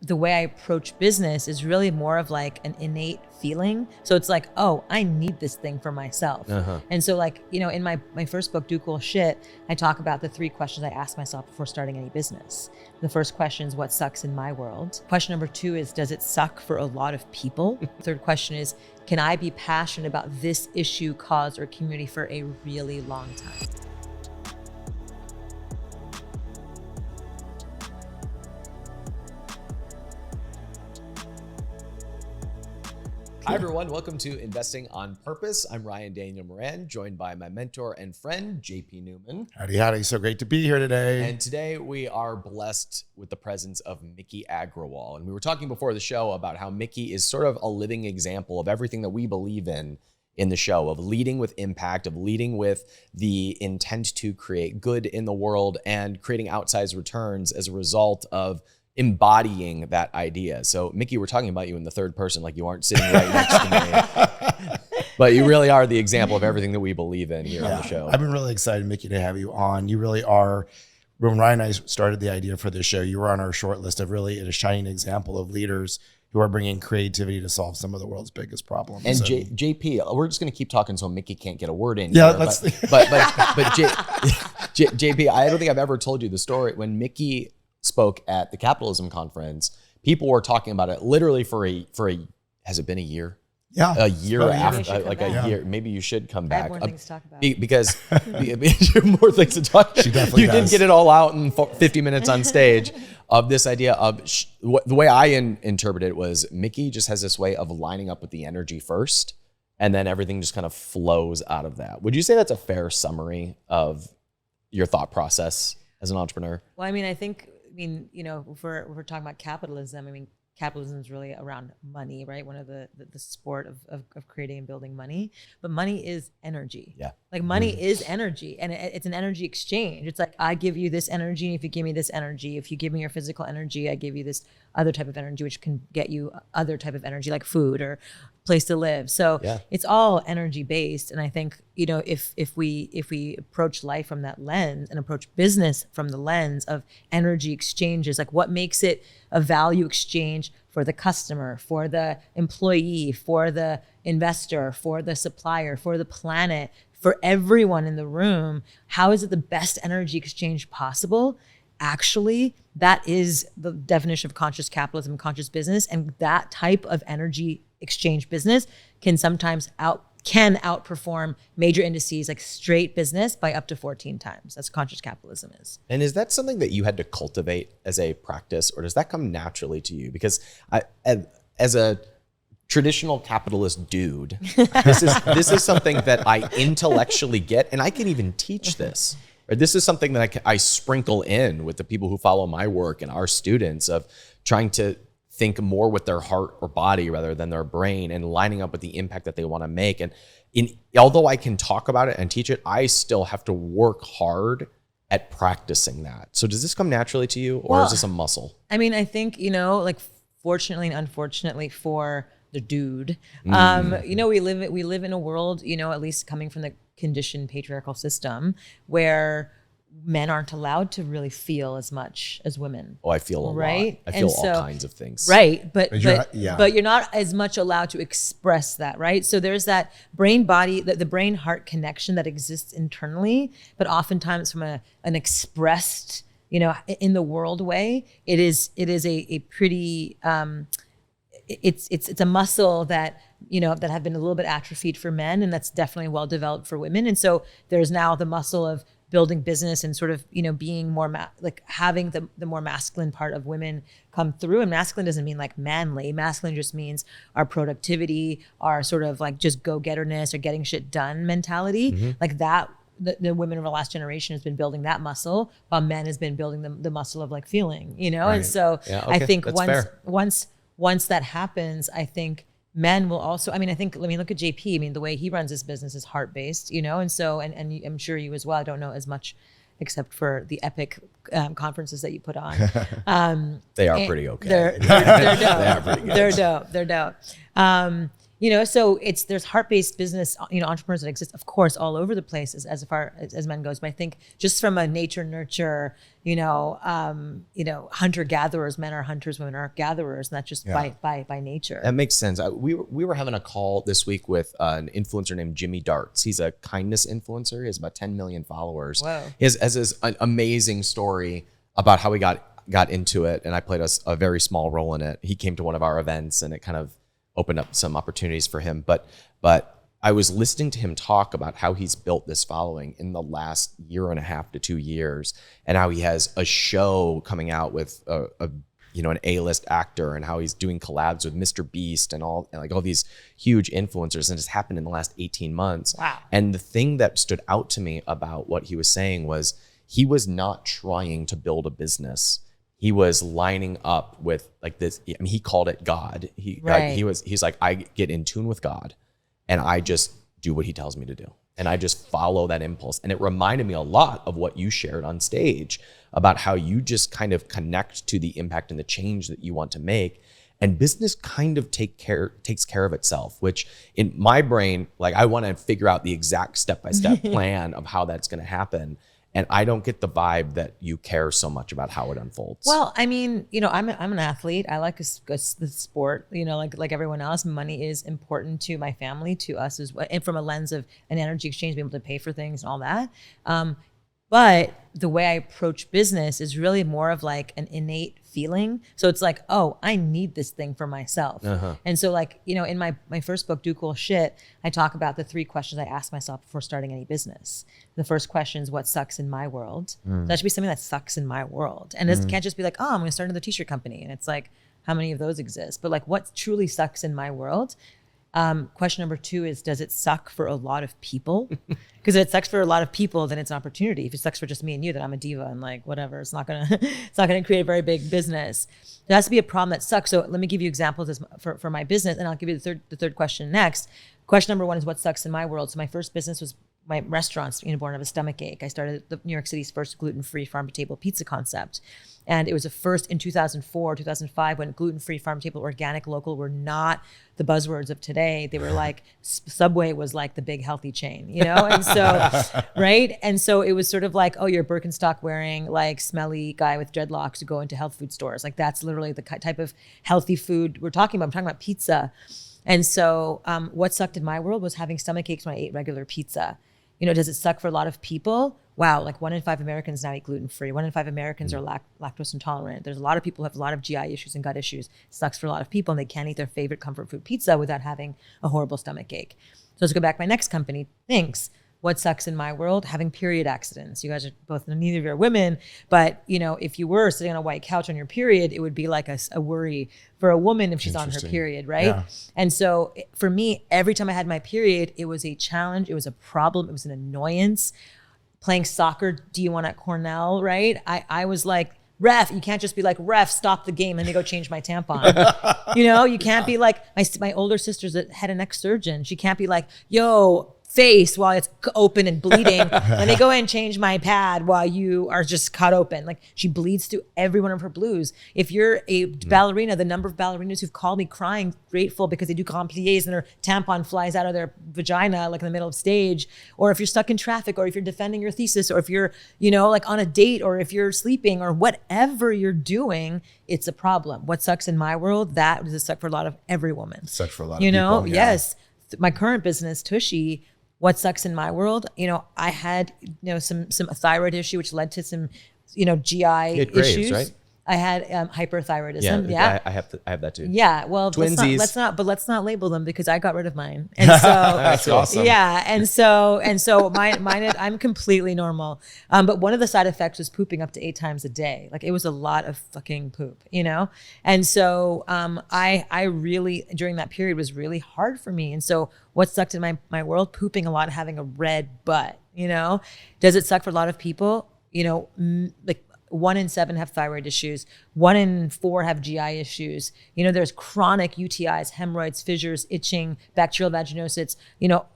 the way I approach business is really more of like an innate feeling. So it's like, oh, I need this thing for myself. And so like, you know, in my first book, Do Cool Shit, I talk about the 3 questions I ask myself before starting any business. The first question is, what sucks in my world? Question number 2 is, does it suck for a lot of people? Third question is, can I be passionate about this issue, cause, or community for a really long time? Hi everyone, welcome to Investing on Purpose. I'm Ryan Daniel Moran, joined by my mentor and friend, JP Newman. Howdy, howdy. So great to be here today. And today we are blessed with the presence of Miki Agrawal. And we were talking before the show about how Miki is sort of a living example of everything that we believe in the show, of leading with impact, of leading with the intent to create good in the world and creating outsized returns as a result of embodying that idea. So Miki, we're talking about you in the third person, like you aren't sitting right next to me, but you really are the example of everything that we believe in here on the show. I've been really excited, Miki, to have you on. You really are. When Ryan and I started the idea for this show, you were on our short list of really a shining example of leaders who are bringing creativity to solve some of the world's biggest problems. And so, JP, we're just going to keep talking so Miki can't get a word in. Yeah, here, let's. But JP, I don't think I've ever told you the story. When Miki spoke at the capitalism conference, people were talking about it literally for a has it been a year? Yeah, a year after, like a year. Maybe you should come back. I have more things to talk about. Because more things to talk. She definitely You didn't get it all out in 50 minutes on stage of this idea of the way I interpreted it was Miki just has this way of lining up with the energy first, and then everything just kind of flows out of that. Would you say that's a fair summary of your thought process as an entrepreneur? Well, I mean, you know, if we're talking about capitalism, I mean, capitalism is really around money, right? One of the sport of creating and building money, but money is energy. Yeah. Like money is energy, and it's an energy exchange. It's like, I give you this energy. If you give me this energy, if you give me your physical energy, I give you this other type of energy, which can get you other type of energy like food or place to live. So it's all energy based. And I think, you know, if we approach life from that lens and approach business from the lens of energy exchanges, like what makes it a value exchange for the customer, for the employee, for the investor, for the supplier, for the planet, for everyone in the room, how is it the best energy exchange possible? Actually, that is the definition of conscious capitalism, conscious business. And that type of energy exchange business can sometimes outperform major indices like straight business by up to 14 times. That's what conscious capitalism is. And is that something that you had to cultivate as a practice, or does that come naturally to you? Because as a traditional capitalist dude, this is something that I intellectually get, and I can even teach this. Or this is something that I sprinkle in with the people who follow my work and our students, of trying to think more with their heart or body rather than their brain, and lining up with the impact that they want to make. And although I can talk about it and teach it, I still have to work hard at practicing that. So does this come naturally to you, or is this a muscle? I mean, I think, you know, like fortunately and unfortunately for the dude, you know, we live in a world, you know, at least coming from the conditioned patriarchal system, where men aren't allowed to really feel as much as women. Oh, I feel a lot. I feel all kinds of things. Right, but you're not as much allowed to express that, right? So there's that brain-body, the brain-heart connection that exists internally, but oftentimes from an expressed, you know, in the world way, it is a pretty it's a muscle that, you know, that have been a little bit atrophied for men, and that's definitely well developed for women. And so there's now the muscle of building business and sort of, you know, being more like having the more masculine part of women come through. And masculine doesn't mean like manly. Masculine just means our productivity, our sort of like just go-getterness or getting shit done mentality. Like that, the women of the last generation has been building that muscle, while men has been building the muscle of like feeling, you know? Right. And so I think once that happens, I think men will also, I mean, look at JP. I mean, the way he runs his business is heart-based, you know? And so, and I'm sure you as well, I don't know as much except for the epic conferences that you put on. They are pretty okay. They're dope. They're dope. So there's heart-based business, entrepreneurs that exist, of course, all over the place as far as men goes. But I think just from a nature nurture, hunter gatherers, men are hunters, women are gatherers, and that's just by nature. That makes sense. We were having a call this week with an influencer named Jimmy Darts. He's a kindness influencer. He has about 10 million followers. Whoa. He has an amazing story about how he got into it, and I played a very small role in it. He came to one of our events, and it kind of opened up some opportunities for him. But I was listening to him talk about how he's built this following in the last year and a half to 2 years, and how he has a show coming out with an A-list actor, and how he's doing collabs with Mr. Beast and all these huge influencers, and it's happened in the last 18 months. Wow. And the thing that stood out to me about what he was saying was he was not trying to build a business. He was lining up with this. I mean, he called it God. He's like, I get in tune with God, and I just do what he tells me to do, and I just follow that impulse. And it reminded me a lot of what you shared on stage about how you just kind of connect to the impact and the change that you want to make, and business kind of takes care of itself. Which in my brain, I want to figure out the exact step-by-step plan of how that's going to happen. And I don't get the vibe that you care so much about how it unfolds. Well, I mean, I'm an athlete. I like the sport, like everyone else. Money is important to my family, to us as well. And from a lens of an energy exchange, being able to pay for things and all that. But the way I approach business is really more of an innate feeling. So it's I need this thing for myself. Uh-huh. And so in my first book, Do Cool Shit, I talk about the 3 questions I ask myself before starting any business. The first question is, what sucks in my world? That should be something that sucks in my world. And it can't just be I'm going to start another t-shirt company. And it's how many of those exist? But what truly sucks in my world? Question number 2 is, does it suck for a lot of people? Because if it sucks for a lot of people, then it's an opportunity. If it sucks for just me and you, then I'm a diva and whatever. It's not gonna create a very big business. There has to be a problem that sucks. So let me give you examples for my business, and I'll give you the third question next. Question number 1 is, what sucks in my world? So my first business was my restaurants, born of a stomach ache. I started New York City's first gluten-free farm-to-table pizza concept. And it was a first in 2004, 2005, when gluten-free, farm-to-table, organic, local were not the buzzwords of today. They were Subway was the big healthy chain, And so, right? And so it was sort of you're a Birkenstock wearing, smelly guy with dreadlocks who go into health food stores. That's literally the type of healthy food we're talking about. I'm talking about pizza. And so what sucked in my world was having stomach aches when I ate regular pizza. Does it suck for a lot of people? Wow, 1 in 5 Americans now eat gluten-free. 1 in 5 Americans are lactose intolerant. There's a lot of people who have a lot of GI issues and gut issues. It sucks for a lot of people, and they can't eat their favorite comfort food pizza without having a horrible stomach ache. So let's go back to my next company, THINX. What sucks in my world? Having period accidents. You guys are both, neither of you are women, but if you were sitting on a white couch on your period, it would be a worry for a woman if she's on her period, right? Yeah. And so for me, every time I had my period, it was a challenge, it was a problem, it was an annoyance. Playing soccer, D1 at Cornell, right? I was ref, you can't just be ref, stop the game, let me go change my tampon. You can't be my older sister's a head and neck surgeon. She can't be yo, face while it's open and bleeding. Let me go in and change my pad while you are just cut open. She bleeds through every one of her blues. If you're a ballerina, the number of ballerinas who've called me crying, grateful because they do compliés and their tampon flies out of their vagina in the middle of stage, or if you're stuck in traffic, or if you're defending your thesis, or if you're, on a date, or if you're sleeping, or whatever you're doing, it's a problem. What sucks in my world, that does suck for a lot of every woman. Sucks for a lot of people. Yeah. Yes. My current business, TUSHY, what sucks in my world? I had, some thyroid issue, which led to some, GI issues. Right? I had hyperthyroidism. Yeah. I have that too. Yeah. Well, twinsies. Let's not label them, because I got rid of mine. And so that's awesome. Yeah. And so mine, I'm completely normal. But one of the side effects was pooping up to 8 times a day. It was a lot of fucking poop, And so I really, during that period, was really hard for me. And so what sucked in my world? Pooping a lot, having a red butt, Does it suck for a lot of people? 1 in 7 have thyroid issues. 1 in 4 have GI issues. There's chronic UTIs, hemorrhoids, fissures, itching, bacterial vaginosis,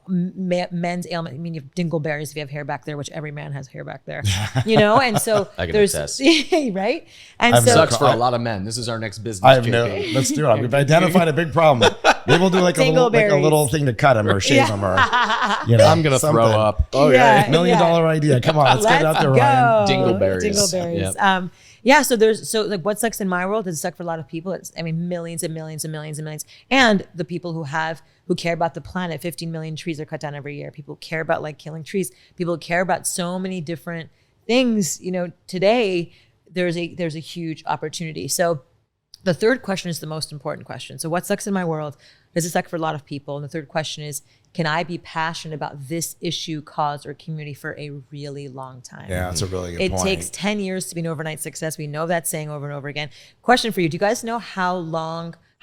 men's ailment. I mean, you have dingleberries if you have hair back there, which every man has hair back there, and so I can there's, attest. right? And so sucks for a lot of men. This is our next business. Let's do it. We've identified a big problem. Maybe we'll do like a little thing to cut them or shave them, or I'm gonna throw up. Okay, Yeah. $1 million idea. Come on, let's get it out there, Ryan. Dingleberries. Yep. So like what sucks in my world is suck for a lot of people. It's millions and millions and millions and millions. And the people who care about the planet. 15 million trees are cut down every year. People care about like killing trees. People care about so many different things. Today there's a huge opportunity. So the third question is the most important question. So what sucks in my world? Does it suck for a lot of people? And the third question is, can I be passionate about this issue, cause, or community for a really long time? Yeah, that's a really good point. It takes 10 years to be an overnight success. We know that saying over and over again. Question for you. Do you guys know how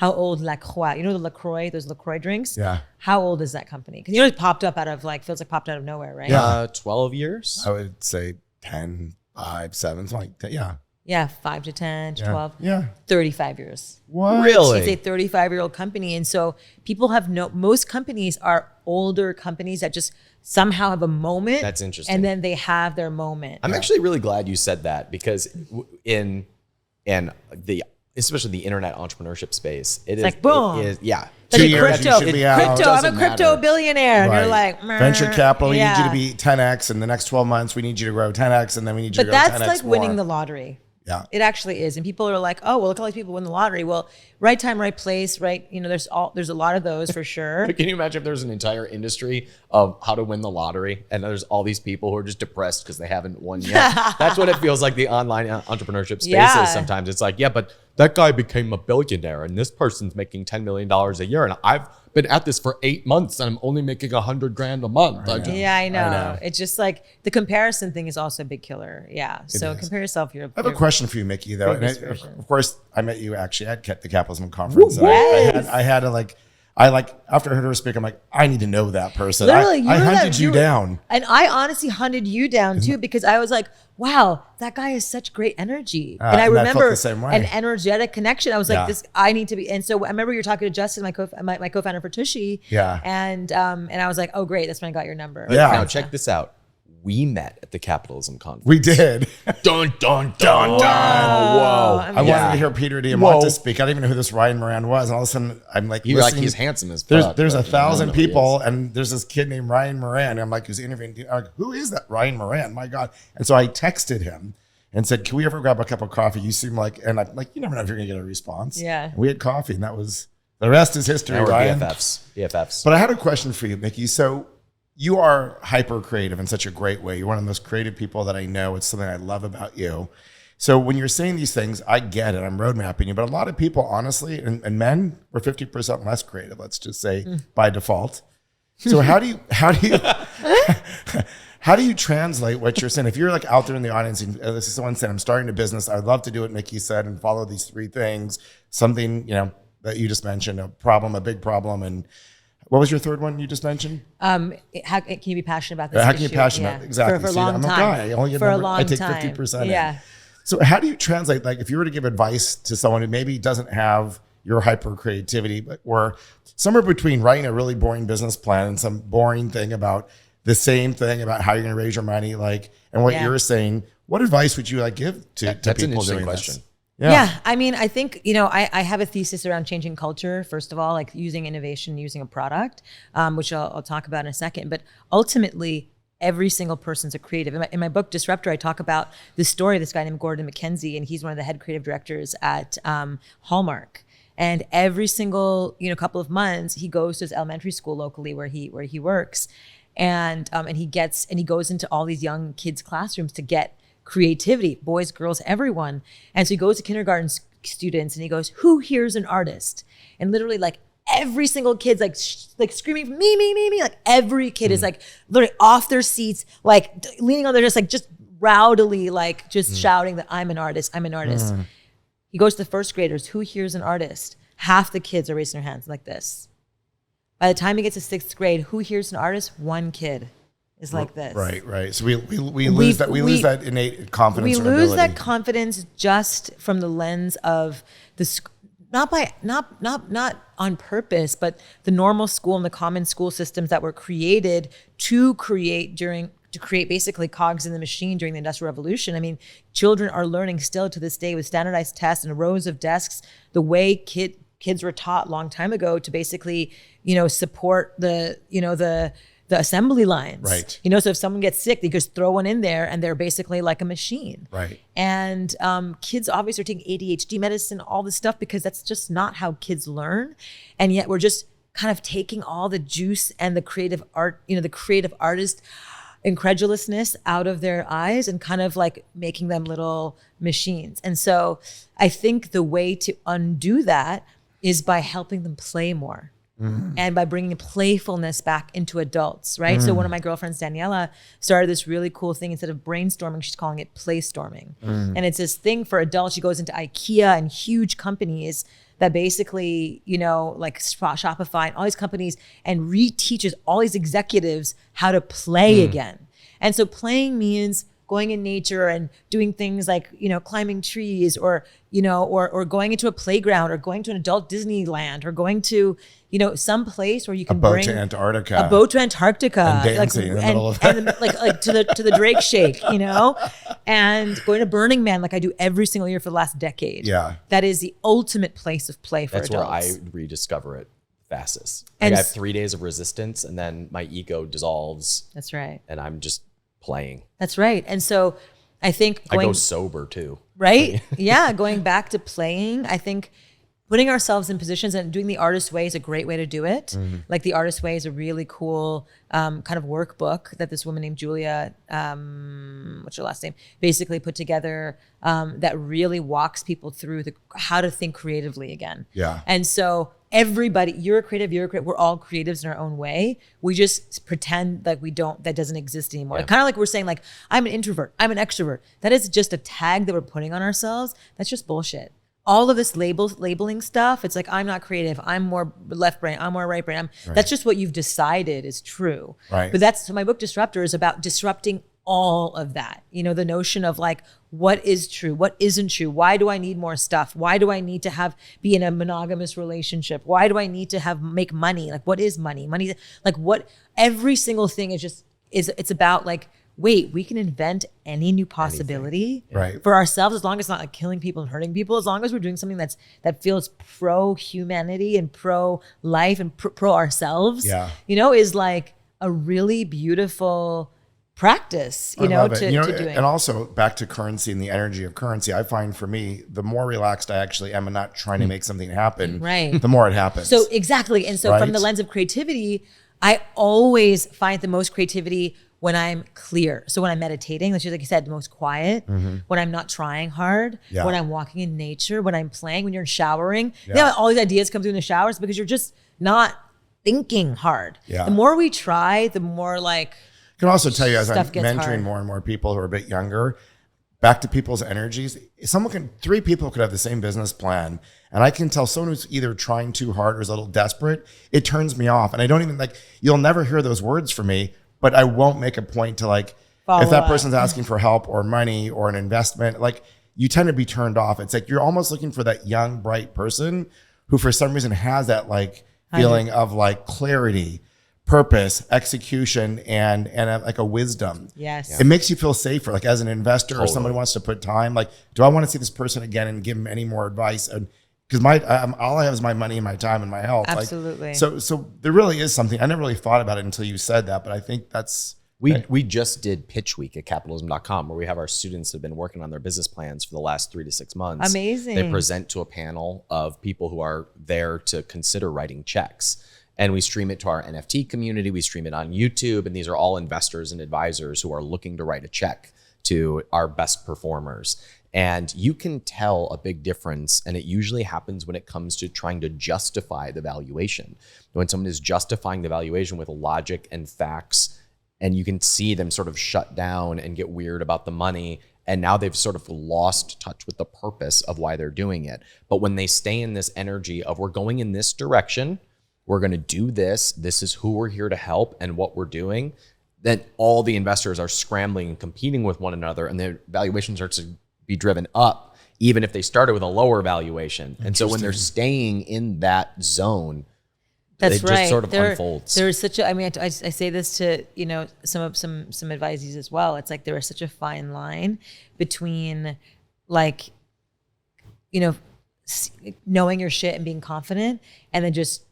old LaCroix, the LaCroix, those LaCroix drinks? Yeah. How old is that company? Because it popped up feels like popped out of nowhere, right? Yeah. 12 years? I would say 10, 5, 7, something like that. Yeah. Yeah, 5 to 10 to 12. Yeah. 35 years. What? Really? It's a 35-year-old company. And so people most companies are older companies that just somehow have a moment. That's interesting. And then they have their moment. I'm actually really glad you said that, because in especially the internet entrepreneurship space, it's like boom. It is, yeah. 2 years you should be out. I'm a crypto billionaire. And you're like, venture capital, we need you to be 10x in the next 12 months. We need you to grow 10x, and then we need you to grow 10x more. But that's like winning the lottery. Yeah. It actually is. And people are like, oh, well, look at all these people win the lottery. Well, right time, right place, right? There's a lot of those for sure. But can you imagine if there's an entire industry of how to win the lottery, and there's all these people who are just depressed because they haven't won yet? That's what it feels like the online entrepreneurship space is sometimes. It's like, yeah, but that guy became a billionaire and this person's making $10 million a year. And I've been at this for 8 months and I'm only making $100,000 a month. I know. It's just like the comparison thing is also a big killer. Yeah. So compare yourself. I have a question for you, Miki, though. And of course, I met you actually at the Capitalism Conference. Yes. I had to after I heard her speak, I'm like, I need to know that person. Literally, I hunted you down. And I honestly hunted you down too, because I was like, wow, that guy has such great energy. And I remember an energetic connection. I was like, I need to be. And so I remember you were talking to Justin, my co-founder for TUSHY. Yeah. And I was like, oh, great. That's when I got your number. Yeah. Now check this out. We met at the Capitalism Conference. We did. Dun, dun, dun, dun. Whoa. I wanted to hear Peter Diamante speak. I didn't even know who this Ryan Moran was. And all of a sudden, I'm like, you're like, he's handsome as fuck. There's 1,000 people, and there's this kid named Ryan Moran. I'm like, who's interviewing? I'm like, who is that Ryan Moran? My God. And so I texted him and said, can we ever grab a cup of coffee? You seem like, and I'm like, you never know if you're going to get a response. Yeah. And we had coffee, and that was, the rest is history, now we're Ryan. BFFs. But I had a question for you, Miki. So you are hyper creative in such a great way. You're one of the most creative people that I know. It's something I love about you. So when you're saying these things, I get it. I'm road mapping you. But a lot of people, honestly, and men were 50% less creative, let's just say, by default. So how do you translate what you're saying? If you're like out there in the audience, and this is someone saying, I'm starting a business, I'd love to do what Miki said and follow these 3 things. Something, that you just mentioned, a problem, a big problem, and what was your third one you just mentioned? How can you be passionate about this How issue? can you be passionate? Exactly. For a long time. I take 50%. Yeah. So how do you translate, like if you were to give advice to someone who maybe doesn't have your hyper creativity, or somewhere between writing a really boring business plan and some boring thing about the same thing about how you're going to raise your money, and what you're saying, what advice would you give to That's people an interesting doing question. This? Yeah. I mean, I think, I have a thesis around changing culture, first of all, like using innovation, using a product, which I'll talk about in a second. But ultimately, every single person's a creative. In my book, Disruptor, I talk about the story of this guy named Gordon McKenzie, and he's one of the head creative directors at Hallmark. And every single, couple of months, he goes to his elementary school locally where he works. And he goes into all these young kids' classrooms to get creativity, boys, girls, everyone. And so he goes to kindergarten students and he goes, who here's an artist? And literally like every single kid's like screaming, me. Like every kid is like literally off their seats, like leaning on their just rowdily, like just shouting that I'm an artist. He goes to the first graders, who here's an artist? Half the kids are raising their hands like this. By the time he gets to 6th grade, who here's an artist? One kid is like this. Right. So we lose that innate confidence. We lose that confidence just from the lens of not on purpose, but the normal school and the common school systems that were created to create basically cogs in the machine during the Industrial Revolution. I mean, children are learning still to this day with standardized tests and rows of desks, the way kids kids were taught a long time ago to basically, support the assembly lines. Right. So if someone gets sick, they just throw one in there and they're basically like a machine. Right. And kids obviously are taking ADHD medicine, all this stuff, because that's just not how kids learn. And yet we're just kind of taking all the juice and the creative art, the creative artist incredulousness out of their eyes and kind of like making them little machines. And so I think the way to undo that is by helping them play more. And by bringing playfulness back into adults, right? So one of my girlfriends, Daniela, started this really cool thing. Instead of brainstorming, she's calling it play storming. And it's this thing for adults. She goes into IKEA and huge companies that basically, like Shopify and all these companies, and reteaches all these executives how to play again. And so playing means going in nature and doing things like, climbing trees or going into a playground or going to an adult Disneyland or going to, some place where you can bring to Antarctica. A boat to Antarctica. And dancing in the middle of and like to the Drake Shake, and going to Burning Man like I do every single year for the last decade. Yeah. That is the ultimate place of play for That's adults. where I rediscover it fastest. And I have 3 days of resistance and then my ego dissolves. That's right. And I'm just playing. That's right. And so I think I go sober too. Right? Yeah. Going back to playing, I think putting ourselves in positions and doing the artist way is a great way to do it. Like the artist way is a really cool kind of workbook that this woman named Julia, what's her last name, basically put together that really walks people through how to think creatively again. Yeah. And so everybody, you're a creative, we're all creatives in our own way. We just pretend like that doesn't exist anymore. Yeah. Kind of like we're saying like, I'm an introvert, I'm an extrovert. That is just a tag that we're putting on ourselves. That's just bullshit. All of this labeling stuff, it's like, I'm not creative, I'm more left brain, I'm more right brain. That's just what you've decided is true. Right. But so my book Disruptor is about disrupting all of that. The notion of like, what is true, what isn't true? Why do I need more stuff? Why do I need to be in a monogamous relationship? Why do I need to make money? Like, what is money? Money, like what, every single thing it's about like, wait, we can invent any new possibility for ourselves, as long as it's not like killing people and hurting people, as long as we're doing something that feels pro-humanity and pro-life and pro ourselves, is like a really beautiful practice, to doing. And also back to currency and the energy of currency, I find for me, the more relaxed I actually am and not trying to make something happen, the more it happens. So exactly. And so from the lens of creativity, I always find the most creativity when I'm clear. So when I'm meditating, like I said, the most quiet, when I'm not trying hard, when I'm walking in nature, when I'm playing, when you're showering, all these ideas come through in the showers because you're just not thinking hard. The more we try, the more like I can also tell you, as I'm gets mentoring hard. more and more people who are a bit younger, back to people's energies, three people could have the same business plan. And I can tell someone who's either trying too hard or is a little desperate, it turns me off. And I don't even you'll never hear those words from me, but I won't make a point to if that person's asking for help or money or an investment, you tend to be turned off. It's like, you're almost looking for that young, bright person who for some reason has that feeling of clarity, purpose, execution, and a wisdom. Yes. It makes you feel safer. As an investor or somebody wants to put time, do I want to see this person again and give them any more advice? And because all I have is my money and my time and my health. Absolutely. So there really is something. I never really thought about it until you said that, but I think that's. We just did Pitch Week at capitalism.com, where we have our students that have been working on their business plans for the last 3 to 6 months. Amazing. They present to a panel of people who are there to consider writing checks. And we stream it to our NFT community. We stream it on YouTube. And these are all investors and advisors who are looking to write a check to our best performers. And you can tell a big difference. And it usually happens when it comes to trying to justify the valuation. When someone is justifying the valuation with logic and facts, and you can see them sort of shut down and get weird about the money. And now they've sort of lost touch with the purpose of why they're doing it. But when they stay in this energy of, we're going in this direction, we're going to do this, this is who we're here to help and what we're doing, then all the investors are scrambling and competing with one another, and their valuation starts to be driven up, even if they started with a lower valuation. And so when they're staying in that zone, that's it right. just sort of unfolds. There's such a, I say this to, some advisees as well. It's there is such a fine line between knowing your shit and being confident, and then just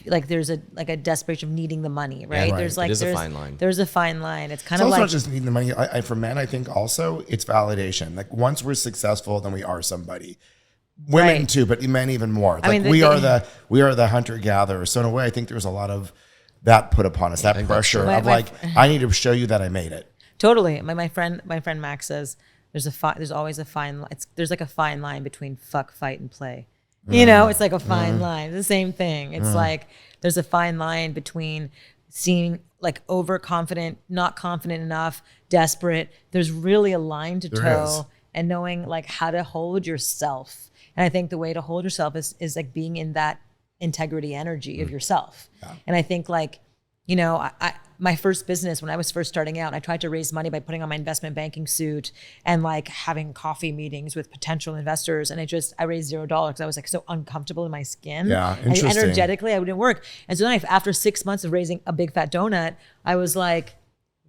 like there's a desperation of needing the money, right? right. There's like a fine line. There's a fine line. It's kind It's of also like not just needing the money. For men, I think also it's validation. Like once we're successful, then we are somebody. Women Right. too, but men even more. Like I mean, we are the hunter gatherer. So in a way, I think there's a lot of that put upon us. That pressure of like, I need to show you that I made it. totally. My friend Max says there's always a fine line. There's like a fine line between fuck, fight, and play. You know, it's like a fine line. It's the same thing. It's like there's a fine line between seeming like overconfident, not confident enough, desperate. There's really a line to toe, and knowing like how to hold yourself. And I think the way to hold yourself is like being in that integrity energy of yourself. Yeah. And I think like, you know, I my first business when I was first starting out, I tried to raise money by putting on my investment banking suit and like having coffee meetings with potential investors. And I raised $0 because I was like so uncomfortable in my skin. Yeah, and interesting. energetically, I wouldn't work. And so then after 6 months of raising a big fat donut, I was like,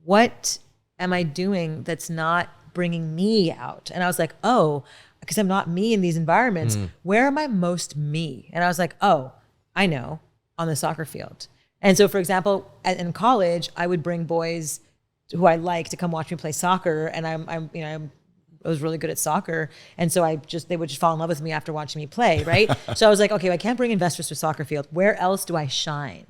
what am I doing that's not bringing me out? And I was like, oh, because I'm not me in these environments. Where am I most me? And I was like, oh, I know, on the soccer field. And so, for example, in college, I would bring boys who I like to come watch me play soccer, and I was really good at soccer, and so they would just fall in love with me after watching me play, right? So I was like, okay, I can't bring investors to a soccer field. Where else do I shine?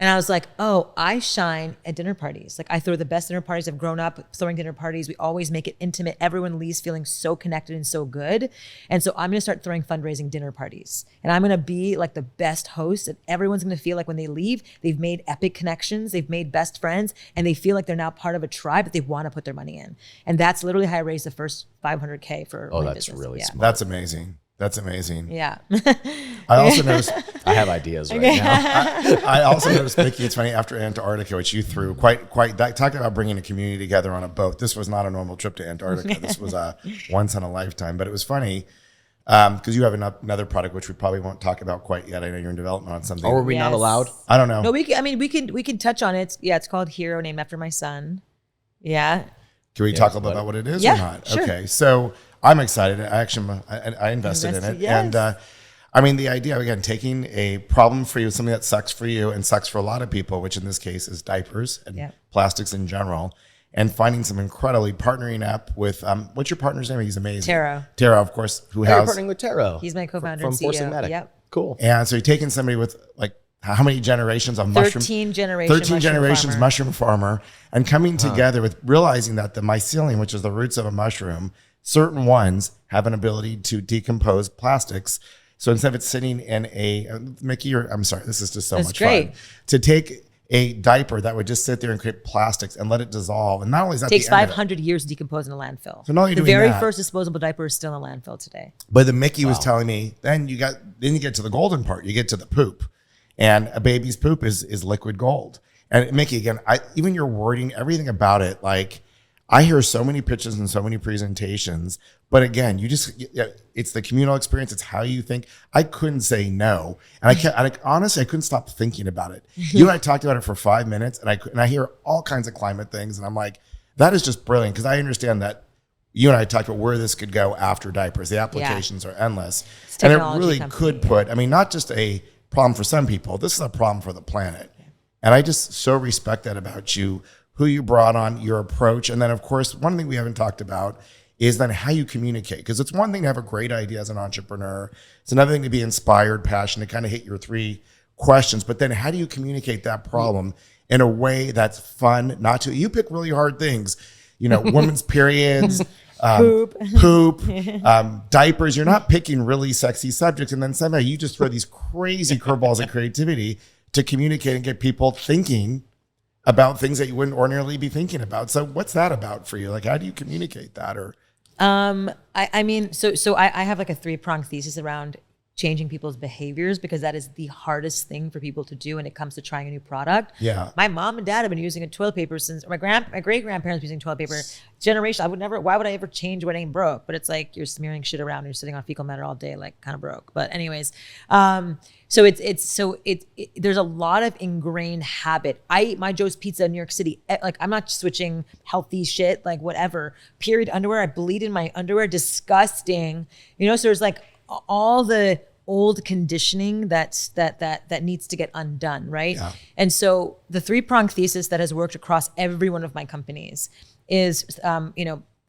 And I was like, oh, I shine at dinner parties. Like I throw the best dinner parties. I've grown up throwing dinner parties. We always make it intimate. Everyone leaves feeling so connected and so good. And so I'm going to start throwing fundraising dinner parties. And I'm going to be like the best host. And everyone's going to feel like when they leave, they've made epic connections. They've made best friends. And they feel like they're now part of a tribe that they want to put their money in. And that's literally how I raised the first $500K for my that's business. really smart. That's amazing. That's amazing. Yeah. I also noticed. I have ideas right now. I also noticed, Miki, it's funny, after Antarctica, which you threw quite that, talking about bringing a community together on a boat. This was not a normal trip to Antarctica. This was a once in a lifetime, but it was funny because you have another product, which we probably won't talk about quite yet. I know you're in development on something. Or were we not allowed? I don't know. No, we can touch on it. Yeah, it's called Hero, named after my son. Yeah. Can we talk a little bit about what it is Yeah, or not? sure. Okay, so I'm excited. I invested in it. Yes. And I mean, the idea, again, taking a problem for you, something that sucks for you and sucks for a lot of people, which in this case is diapers and plastics in general, and finding some incredibly partnering up with, what's your partner's name? He's amazing. Taro, of course, who You're has. partnering with Taro. He's my co-founder from and CEO. Forcing Medic. Yep. Cool. And so you're taking somebody with like, how many generations of mushroom? 13 generations farmer. mushroom farmer, and coming together with realizing that the mycelium, which is the roots of a mushroom, certain ones have an ability to decompose plastics. So instead of it sitting in a Miki, I'm sorry, this is just so much fun. To take a diaper that would just sit there and create plastics and let it dissolve, and not only is that takes 500 years to decompose in a landfill. So not only the doing very that, first disposable diaper is still in a landfill today. But the Miki was telling me, then you get to the golden part. You get to the poop. And a baby's poop is liquid gold. And Miki, again, even your wording, everything about it, like I hear so many pitches and so many presentations, but again, it's the communal experience. It's how you think. I couldn't say no. And honestly, I couldn't stop thinking about it. You and I talked about it for 5 minutes, and I hear all kinds of climate things. And I'm like, that is just brilliant. Because I understand that you and I talked about where this could go after diapers. The applications are endless. And it really could put, I mean, not just a problem for some people. This is a problem for the planet. And I just so respect that about you, who you brought on, your approach. And then, of course, one thing we haven't talked about is then how you communicate. Because it's one thing to have a great idea as an entrepreneur. It's another thing to be inspired, passionate, kind of hit your 3 questions. But then how do you communicate that problem in a way that's fun, not to, you pick really hard things, women's periods, poop, diapers. You're not picking really sexy subjects. And then somehow you just throw these crazy curveballs of creativity to communicate and get people thinking about things that you wouldn't ordinarily be thinking about. So what's that about for you? Like, how do you communicate that? Or, I mean, so I have like a 3-pronged thesis around changing people's behaviors, because that is the hardest thing for people to do when it comes to trying a new product. Yeah. My mom and dad have been using a toilet paper since my great grandparents using toilet paper generation. Why would I ever change what ain't broke? But it's like you're smearing shit around and you're sitting on fecal matter all day, like kind of broke. But anyways, so there's a lot of ingrained habit. I eat my Joe's Pizza in New York City. Like I'm not switching healthy shit, like whatever. Period underwear. I bleed in my underwear. Disgusting. So there's like all the old conditioning that needs to get undone, right? Yeah. And so the 3-pronged thesis that has worked across every one of my companies is,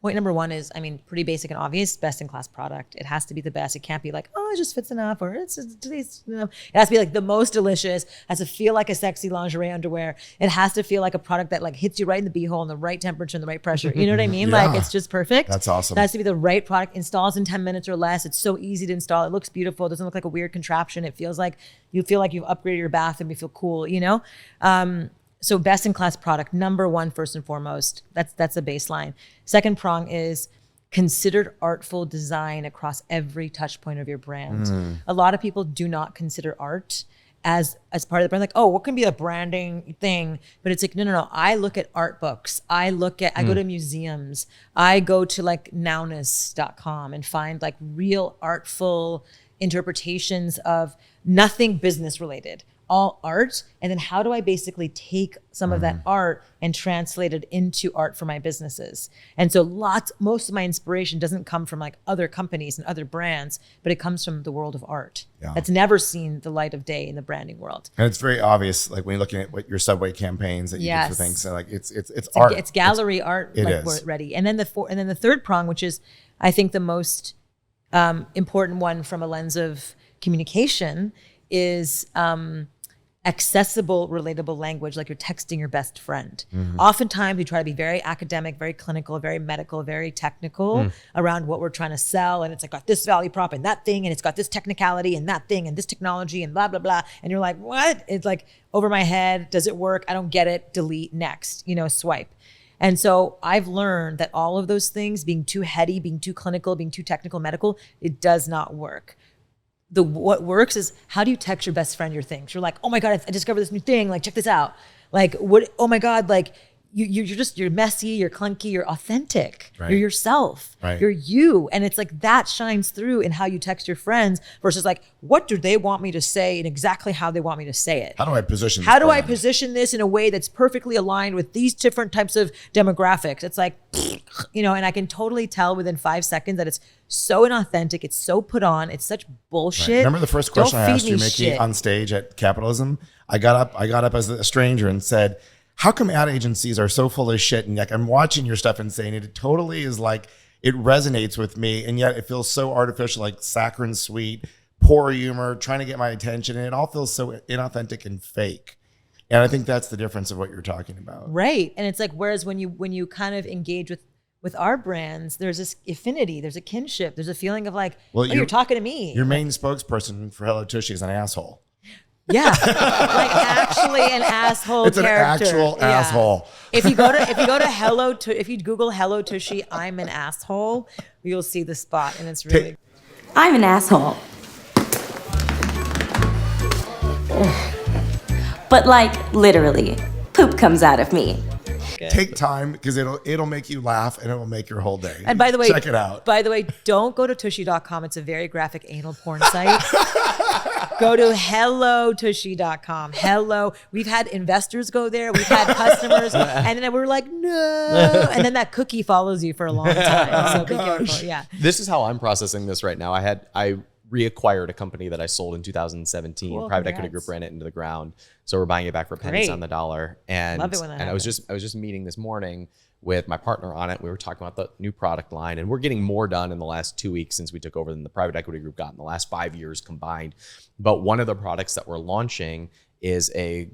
point number 1 is, pretty basic and obvious, best in class product. It has to be the best. It can't be like, oh, it just fits enough, or it's enough. It has to be like the most delicious, has to feel like a sexy lingerie underwear. It has to feel like a product that like hits you right in the beehole in the right temperature and the right pressure. You know what I mean? Yeah. Like it's just perfect. That's awesome. It has to be the right product, installs in 10 minutes or less. It's so easy to install. It looks beautiful. It doesn't look like a weird contraption. It feels like you feel like you've upgraded your bathroom. You feel cool, So best in class product, number 1, first and foremost, that's a baseline. Second prong is considered artful design across every touch point of your brand. A lot of people do not consider art as part of the brand. Like, oh, what can be a branding thing? But it's like, no. I look at art books. I go to museums. I go to like nowness.com and find like real artful interpretations of nothing business related. All art, and then how do I basically take some of that art and translate it into art for my businesses? And so most of my inspiration doesn't come from like other companies and other brands, but it comes from the world of art that's never seen the light of day in the branding world. And it's very obvious, like when you're looking at what your Subway campaigns that you do for things, so like it's art. It's gallery art. We're ready. And then the third prong, which is I think the most important one from a lens of communication, is accessible, relatable language, like you're texting your best friend. Oftentimes we try to be very academic, very clinical, very medical, very technical around what we're trying to sell. And it's like got this value prop and that thing, and it's got this technicality and that thing and this technology and blah, blah, blah. And you're like, what? It's like over my head. Does it work? I don't get it. Delete, next, swipe. And so I've learned that all of those things, being too heady, being too clinical, being too technical, medical, it does not work. What works is, how do you text your best friend your things? You're like, oh my God, I discovered this new thing. Like, check this out. Like, what? Oh my God, like you're messy, you're clunky, you're authentic. Right. You're yourself. Right. You're you. And it's like that shines through in how you text your friends versus like, what do they want me to say and exactly how they want me to say it? How do I position this? How do I position this in a way that's perfectly aligned with these different types of demographics? It's like, and I can totally tell within 5 seconds that it's so inauthentic. It's so put on. It's such bullshit. Right. Remember the first question I asked you, Miki, on stage at Capitalism? I got up as a stranger and said, how come ad agencies are so full of shit? And like, I'm watching your stuff and saying it totally is like, it resonates with me. And yet it feels so artificial, like saccharine sweet, poor humor, trying to get my attention. And it all feels so inauthentic and fake. And I think that's the difference of what you're talking about. Right. And it's like, whereas when you kind of engage with our brands, there's this affinity, there's a kinship, there's a feeling of like, you're talking to me. Your main spokesperson for Hello Tushy is an asshole. Yeah, like actually an asshole. It's character. An actual asshole. If you Google Hello Tushy, I'm an asshole, you'll see the spot, and it's really. I'm an asshole. But like literally, poop comes out of me. Take time, because it'll make you laugh and it will make your whole day. And by the way, check it out. By the way, don't go to tushy.com. It's a very graphic anal porn site. Go to hellotushy.com. Hello. We've had investors go there. We've had customers. And then we're like, no. And then that cookie follows you for a long time. So be careful. Yeah. This is how I'm processing this right now. I reacquired a company that I sold in 2017. Cool, Private equity group ran it into the ground. So we're buying it back for pennies on the dollar. And, love it when that happens. I was just meeting this morning with my partner on it. We were talking about the new product line, and we're getting more done in the last 2 weeks since we took over than the private equity group got in the last 5 years combined. But one of the products that we're launching is a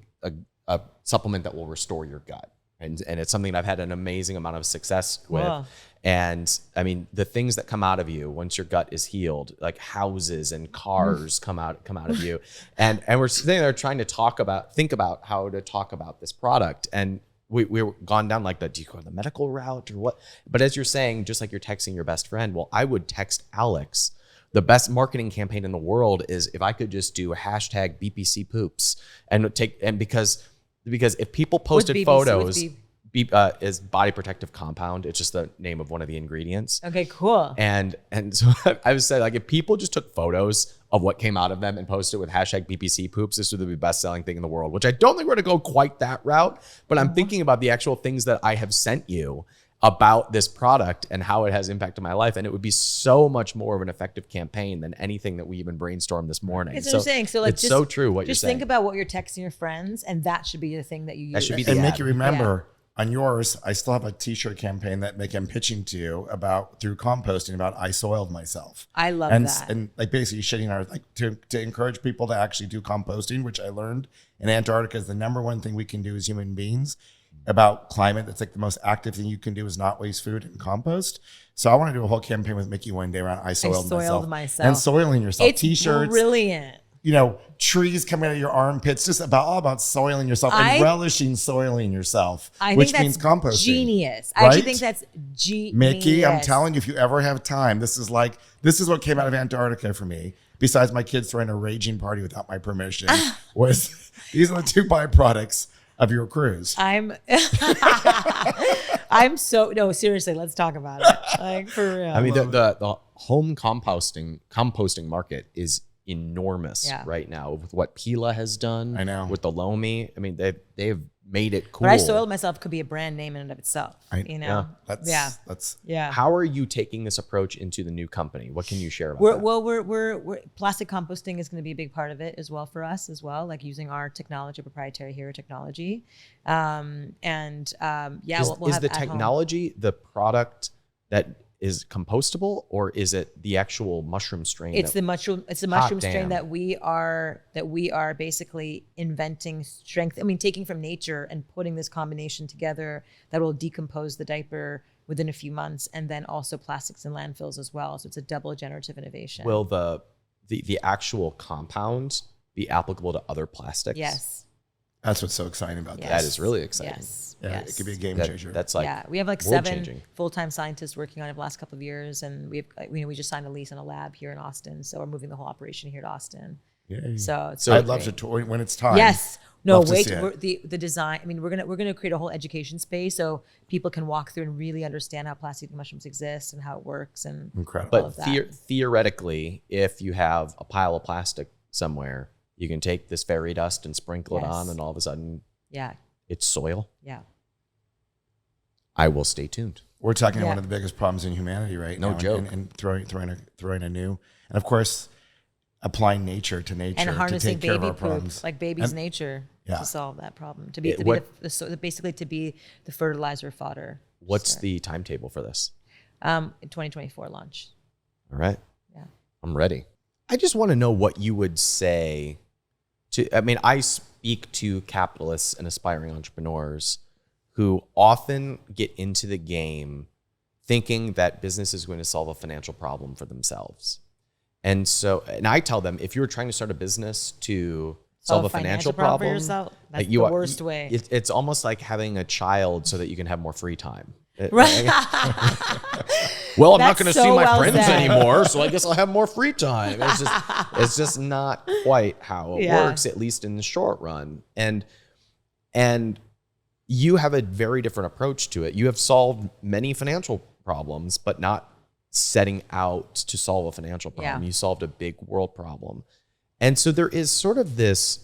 supplement that will restore your gut. And it's something that I've had an amazing amount of success with. Wow. And I mean, the things that come out of you once your gut is healed, like houses and cars come out of you. And we're sitting there trying to think about how to talk about this product. And we're gone down like do you go the medical route or what? But as you're saying, just like you're texting your best friend, well, I would text Alex. The best marketing campaign in the world is if I could just do hashtag BPC poops and because if people posted photos, is body protective compound. It's just the name of one of the ingredients. Okay, cool. And so I was saying, like, if people just took photos of what came out of them and posted it with hashtag BPC poops, this would be the best selling thing in the world, which I don't think we're going to go quite that route, but I'm thinking about the actual things that I have sent you about this product and how it has impacted my life. And it would be so much more of an effective campaign than anything that we even brainstormed this morning. That's what I'm saying. So like, it's so true what you're saying. Just think about what you're texting your friends, and that should be the thing that you use. That should be And the make ad. you remember on yours, I still have a t-shirt campaign that I'm pitching to you about through composting about I soiled myself. I love and, that. And like basically shitting our like to encourage people to actually do composting, which I learned in Antarctica is the number one thing we can do as human beings about climate. That's like the most active thing you can do is not waste food and compost. So I want to do a whole campaign with Miki one day around I soiled myself. And soiling yourself. It's T-shirts. Brilliant. You know, trees coming out of your armpits, just all about soiling yourself and relishing soiling yourself, which means composting. Genius. Right? I actually think that's genius. Miki, I'm telling you, if you ever have time, this is what came out of Antarctica for me. Besides my kids throwing a raging party without my permission, was these are the two byproducts of your cruise. I'm so no, seriously, let's talk about it. Like for real. I mean, the home composting market is enormous right now with what Pila has done. I know. With the Lomi. I mean, they've made it cool. But I soiled myself could be a brand name in and of itself. That's How are you taking this approach into the new company? What can you share about that? We're plastic composting is going to be a big part of it as well for us as well, like using our technology, proprietary hero technology. We'll is have the technology the product that is compostable, or is it the actual mushroom strain? It's the mushroom strain that we are basically inventing strength. I mean, taking from nature and putting this combination together that will decompose the diaper within a few months, and then also plastics in landfills as well. So it's a double generative innovation. Will the actual compound be applicable to other plastics? Yes. That's what's so exciting about this. That is really exciting. Yes. Yeah, yes. it could be a game changer. That's like we have like world 7 changing. full-time scientists working on it the last couple of years, and we just signed a lease on a lab here in Austin, so we're moving the whole operation here to Austin. Yay. So I'd love to tour when it's time. Yes. No, love wait. The design. I mean, we're gonna create a whole education space so people can walk through and really understand how plastic mushrooms exist and how it works and incredible. But theoretically, if you have a pile of plastic somewhere, you can take this fairy dust and sprinkle it on, and all of a sudden, it's soil. Yeah. I will stay tuned. We're talking about one of the biggest problems in humanity right now. No joke. And throwing a new, and of course, applying nature to nature and harnessing to take care baby of our poop, problems. like baby's nature, Yeah. to solve that problem. Basically to be the fertilizer fodder. What's the timetable for this? 2024 launch. All right. Yeah. I'm ready. I just want to know what you would say to, I mean, I speak to capitalists and aspiring entrepreneurs who often get into the game thinking that business is going to solve a financial problem for themselves. And I tell them, if you're trying to start a business to solve a financial problem for yourself, that's like the worst way. It's almost like having a child so that you can have more free time. Right. Well, I'm not going to see my well friends said. anymore, so I guess I'll have more free time. It's just not quite how it works, at least in the short run. And you have a very different approach to it. You have solved many financial problems, but not setting out to solve a financial problem. Yeah. You solved a big world problem. And so there is sort of this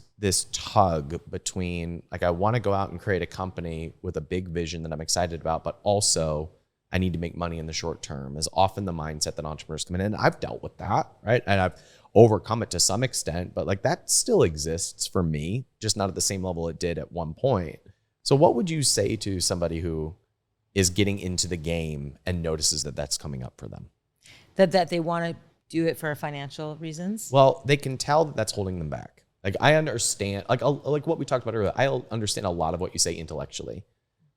tug between, like, I want to go out and create a company with a big vision that I'm excited about, but also I need to make money in the short term is often the mindset that entrepreneurs come in. And I've dealt with that, right? And I've overcome it to some extent, but like that still exists for me, just not at the same level it did at one point. So what would you say to somebody who is getting into the game and notices that that's coming up for them? That they want to do it for financial reasons? Well, they can tell that that's holding them back. Like, I understand, like what we talked about earlier, I understand a lot of what you say intellectually,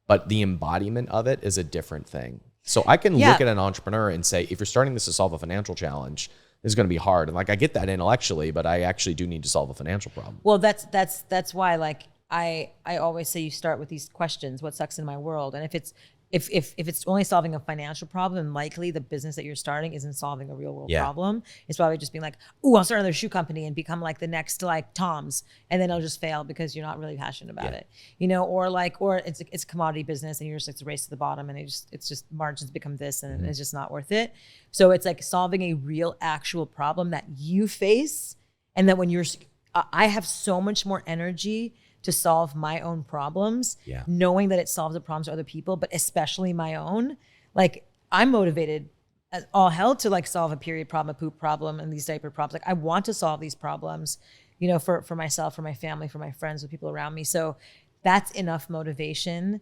but the embodiment of it is a different thing. So I can look at an entrepreneur and say, if you're starting this to solve a financial challenge, this is going to be hard. And like, I get that intellectually, but I actually do need to solve a financial problem. Well, that's why, like, I always say you start with these questions: what sucks in my world? And if it's only solving a financial problem, likely the business that you're starting isn't solving a real world problem. It's probably just being like, "Ooh, I'll start another shoe company and become like the next like Tom's," and then it'll just fail because you're not really passionate about it, or it's a commodity business and you're just like, it's a race to the bottom, and it's just margins become this, and it's just not worth it. So it's like solving a real actual problem that you face, and that when I have so much more energy to solve my own problems, knowing that it solves the problems of other people, but especially my own. Like, I'm motivated as all hell to like solve a period problem, a poop problem, and these diaper problems. Like, I want to solve these problems, you know, for myself, for my family, for my friends, with people around me. So that's enough motivation.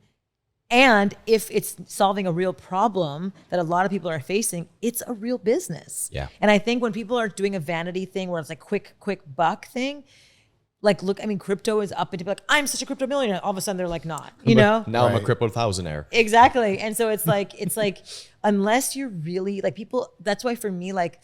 And if it's solving a real problem that a lot of people are facing, it's a real business. Yeah. And I think when people are doing a vanity thing where it's like quick buck thing, like, look, I mean, crypto is up, and to be like, I'm such a crypto millionaire. All of a sudden they're like, not, you know? Now I'm a crypto thousandaire. Exactly. And so it's like, unless you're really like people, that's why for me, like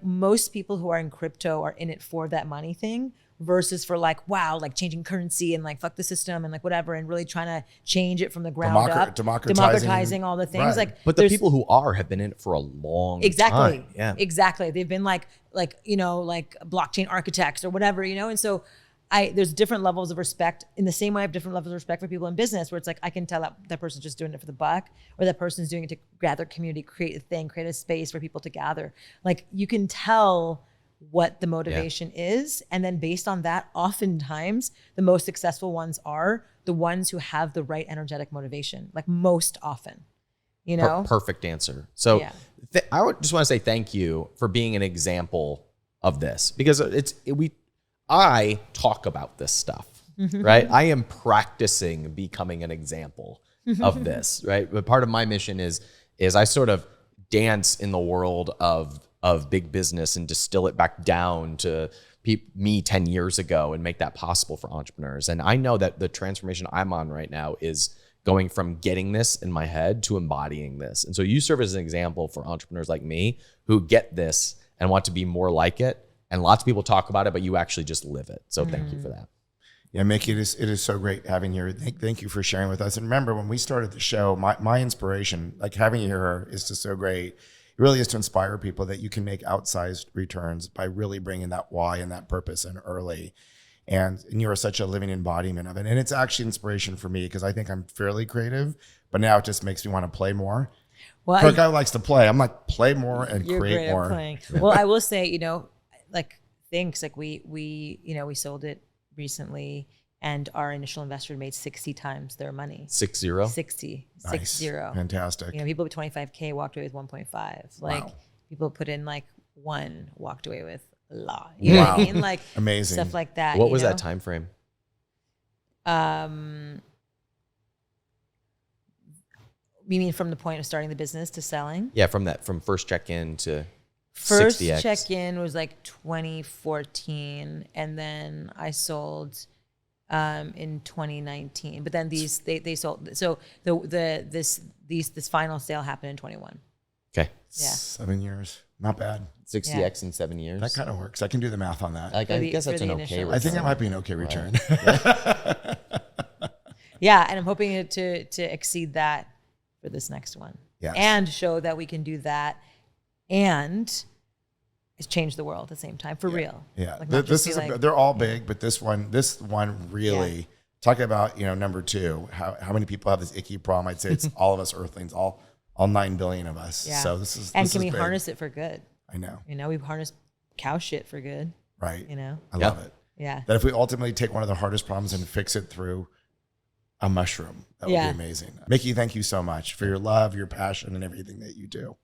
most people who are in crypto are in it for that money thing versus for like, wow, like changing currency and like fuck the system and like whatever, and really trying to change it from the ground up, democratizing all the things. Right. Like, But the people who have been in it for a long time. Yeah. Exactly. They've been like, you know, like blockchain architects or whatever, you know? And so there's different levels of respect. In the same way, I have different levels of respect for people in business, where it's like, I can tell that person's just doing it for the buck, or that person's doing it to gather community, create a thing, create a space for people to gather. Like, you can tell what the motivation is. And then based on that, oftentimes the most successful ones are the ones who have the right energetic motivation, like most often, you know? Perfect answer. So I would just want to say thank you for being an example of this, because I talk about this stuff, right? I am practicing becoming an example of this, right? But part of my mission is I sort of dance in the world of big business and distill it back down to me 10 years ago and make that possible for entrepreneurs. And I know that the transformation I'm on right now is going from getting this in my head to embodying this. And so you serve as an example for entrepreneurs like me who get this and want to be more like it. And lots of people talk about it, but you actually just live it. So thank you for that. Yeah, Miki, it is so great having you here. Thank you for sharing with us. And remember, when we started the show, my inspiration, like having you here, is just so great. It really is to inspire people that you can make outsized returns by really bringing that why and that purpose in early. And you are such a living embodiment of it. And it's actually inspiration for me, because I think I'm fairly creative, but now it just makes me want to play more. Well, for a guy who likes to play, I'm like, play more and create more. Playing. Well, I will say, you know, like THINX, like we sold it recently, and our initial investor made 60 times their money. 60? 60. Nice. 60. Fantastic. You know, people with 25K walked away with 1.5. Like, people put in like 1, walked away with a lot. You know what I mean? Like, amazing stuff like that. What was that time frame? You mean from the point of starting the business to selling? Yeah, from first check-in to first 60X. check-in was like 2014, and then I sold in 2019. But then they sold. So this final sale happened in 21. Okay. Yeah. 7 years, not bad. 60X in 7 years. That kind of works. I can do the math on that. I guess that's an okay return. I think that might be an okay return. Right. Yeah, and I'm hoping to exceed that for this next one. Yes. And show that we can do that and change the world at the same time, for real. Yeah, Like, this is they're all big, but this one really, talking about, you know, number 2, how many people have this icky problem? I'd say it's all of us Earthlings, all 9 billion of us. Yeah. So this is, and this can is we big. harness it for good? I know. You know, we've harnessed cow shit for good. Right. You know, I love it. Yeah. That if we ultimately take one of the hardest problems and fix it through a mushroom, that would be amazing. Miki, thank you so much for your love, your passion, and everything that you do.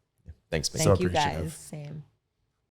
Thanks, man. Thank So you appreciative. guys. Same.